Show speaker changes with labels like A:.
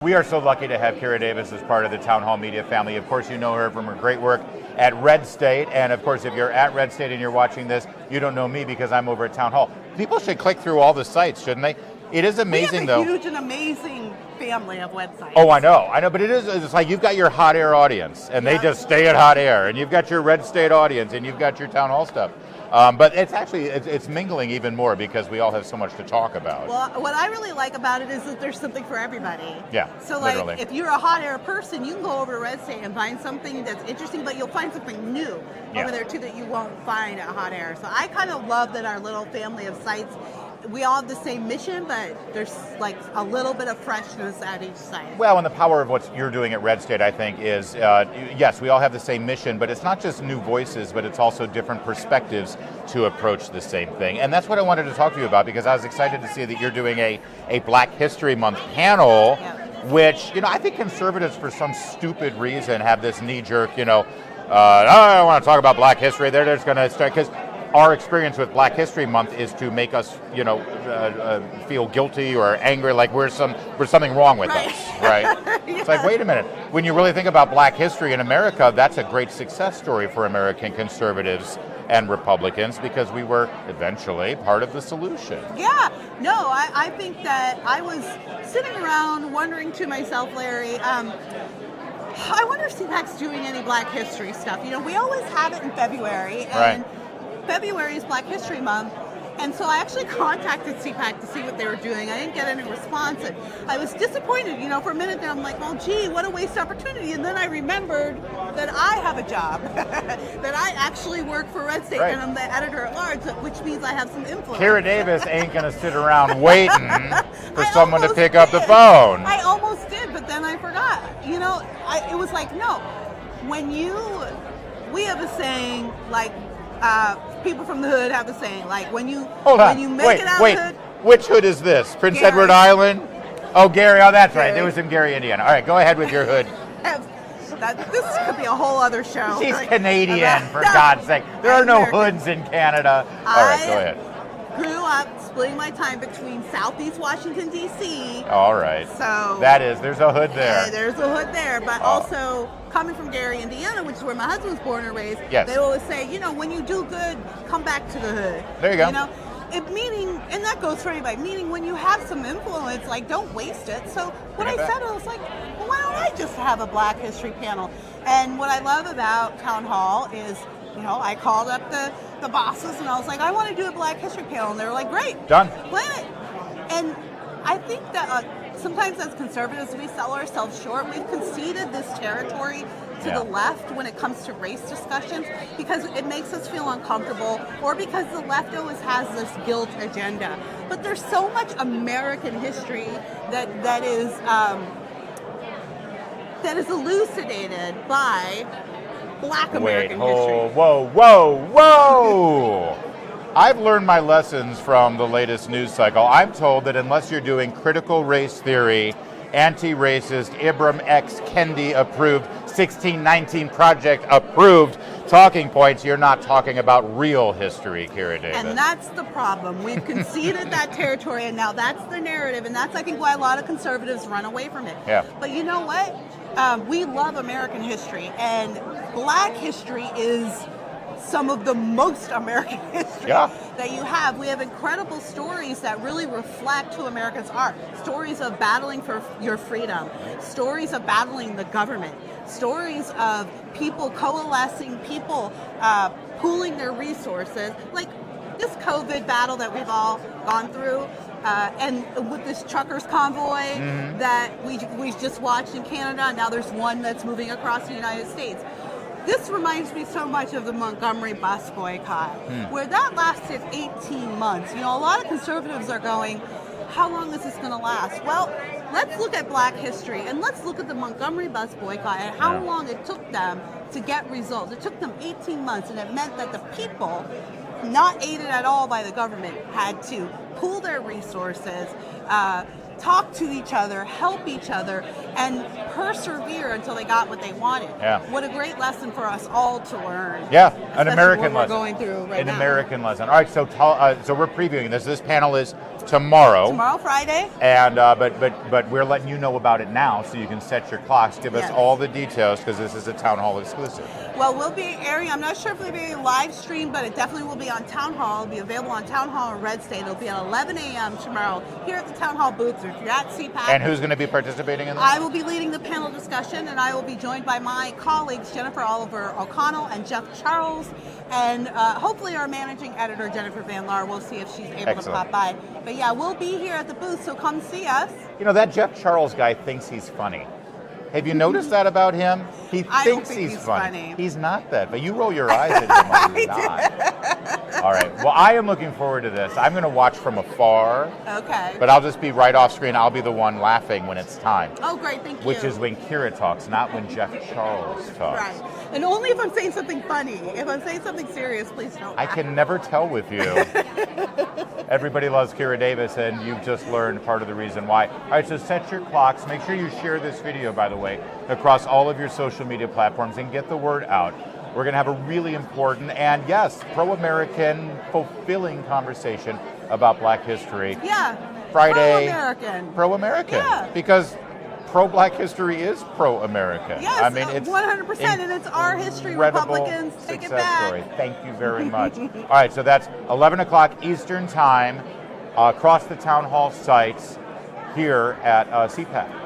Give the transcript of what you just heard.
A: We are so lucky to have Kira Davis as part of the Townhall media family. Of course, you know her from her great work at Redstate. And of course, if you're at Redstate and you're watching this, you don't know me because I'm over at Townhall. People should click through all the sites, shouldn't they? It is amazing, though.
B: We have a huge and amazing family of websites.
A: Oh, I know, but it's like you've got your hot air audience, and they just stay at hot air, and you've got your Redstate audience, and you've got your Townhall stuff. But it's actually, it's mingling even more because we all have so much to talk about.
B: Well, what I really like about it is that there's something for everybody.
A: Yeah,
B: so like,
A: literally.
B: If you're a hot air person, you can go over to Redstate and find something that's interesting, but you'll find something new over there too that you won't find at hot air. So I kind of love that our little family of sites, we all have the same mission, but there's like a little bit of freshness at each site.
A: Well, and the power of what you're doing at Redstate, I think, is, yes, we all have the same mission, but it's not just new voices, but it's also different perspectives to approach the same thing. And that's what I wanted to talk to you about, because I was excited to see that you're doing a Black History Month panel, which, I think conservatives, for some stupid reason, have this knee-jerk, I don't want to talk about Black history. They're just going to start, because our experience with Black History Month is to make us, feel guilty or angry, like there's something wrong with us, right? It's like, wait a minute. When you really think about Black history in America, that's a great success story for American conservatives and Republicans, because we were eventually part of the solution.
B: Yeah, no, I think that I was sitting around wondering to myself, Larry, I wonder if CPAC's doing any Black history stuff. We always have it in February, and February is Black History Month, and so I actually contacted CPAC to see what they were doing. I didn't get any response, and I was disappointed. For a minute there, I'm like, well, gee, what a waste opportunity. And then I remembered that I have a job, that I actually work for Redstate, and I'm the editor at large, which means I have some influence.
A: Kira Davis ain't going to sit around waiting for someone to pick up the phone.
B: I almost did, but then I forgot. It was like, no, we have a saying, like, people from the hood have the saying, like, when you make it out of the hood.
A: Which hood is this? Prince
B: Gary.
A: Edward Island? Oh, Gary. Oh, that's right. There was in Gary, Indiana. All right, go ahead with your hood.
B: This could be a whole other show.
A: She's Canadian, for God's sake. There are no hoods in Canada. All right, go ahead.
B: Grew up splitting my time between Southeast Washington, D.C.
A: All right.
B: So
A: there's a hood there.
B: There's a hood there, but also coming from Gary, Indiana, which is where my husband was born and raised, they always say, when you do good, come back to the hood.
A: There you go.
B: Meaning, and that goes for anybody, meaning when you have some influence, like, don't waste it. So what I said, I was like, well, why don't I just have a Black History panel? And what I love about Townhall is, I called up the bosses and I was like, I want to do a Black History panel. And they were like, great.
A: Done.
B: Plan it. And I think that sometimes as conservatives, we sell ourselves short. We've conceded this territory to the left when it comes to race discussions because it makes us feel uncomfortable, or because the left always has this guilt agenda. But there's so much American history that is elucidated by Black American history.
A: Whoa. I've learned my lessons from the latest news cycle. I'm told that unless you're doing critical race theory, anti-racist, Ibram X. Kendi approved, 1619 Project approved talking points, you're not talking about real history, Kira Davis.
B: And that's the problem. We've conceded that territory, and now that's the narrative, and that's, I think, why a lot of conservatives run away from it.
A: Yeah.
B: But you know what? We love American history, and Black history is some of the most American history that you have. We have incredible stories that really reflect who Americans are. Stories of battling for your freedom, stories of battling the government, stories of people coalescing, people pooling their resources, like this COVID battle that we've all gone through, and with this truckers convoy that we just watched in Canada. Now there's one that's moving across the United States. This reminds me so much of the Montgomery bus boycott, where that lasted 18 months. A lot of conservatives are going, how long is this going to last? Well, let's look at Black history, and let's look at the Montgomery bus boycott and how long it took them to get results. It took them 18 months, and it meant that the people, not aided at all by the government, had to pool their resources, talk to each other, help each other, and persevere until they got what they wanted.
A: Yeah.
B: What a great lesson for us all to learn.
A: Yeah, an American lesson.
B: We're going through right now.
A: An American lesson. All right, so we're previewing this. This panel is Tomorrow,
B: Friday.
A: And but we're letting you know about it now, so you can set your clocks. Give us all the details because this is a Town Hall exclusive.
B: Well, we'll be airing. I'm not sure if it'll be a live stream, but it definitely will be on Townhall. It'll be available on Townhall and Redstate. It'll be at 11 a.m. tomorrow here at the Townhall booth. If you're at CPAC.
A: And who's going to be participating in this?
B: I will be leading the panel discussion, and I will be joined by my colleagues Jennifer Oliver O'Connell and Jeff Charles, and hopefully our managing editor Jennifer Van Laar. We'll see if she's able to pop by. But yeah, we'll be here at the booth, so come see us.
A: You know, that Jeff Charles guy thinks he's funny. Have you noticed that about him? He thinks he's funny. He's not that, but you roll your eyes at him like he's not. All right. Well, I am looking forward to this. I'm going to watch from afar.
B: Okay.
A: But I'll just be right off screen. I'll be the one laughing when it's time.
B: Oh, great. Thank you.
A: Which is when Kira talks, not when Jeff Charles talks.
B: Right. And only if I'm saying something funny. If I'm saying something serious, please don't.
A: I can never tell with you. Everybody loves Kira Davis, and you've just learned part of the reason why. All right, so set your clocks. Make sure you share this video, by the way, across all of your social media platforms and get the word out. We're going to have a really important and, yes, pro-American, fulfilling conversation about Black history.
B: Yeah.
A: Friday.
B: Pro-American.
A: Pro-American.
B: Yeah.
A: Because pro-Black history is pro-American.
B: Yes,
A: I mean, it's
B: 100%, and it's our history. Republicans, take it back.
A: Story. Thank you very much. All right, so that's 11 o'clock Eastern Time across the Town Hall sites here at CPAC.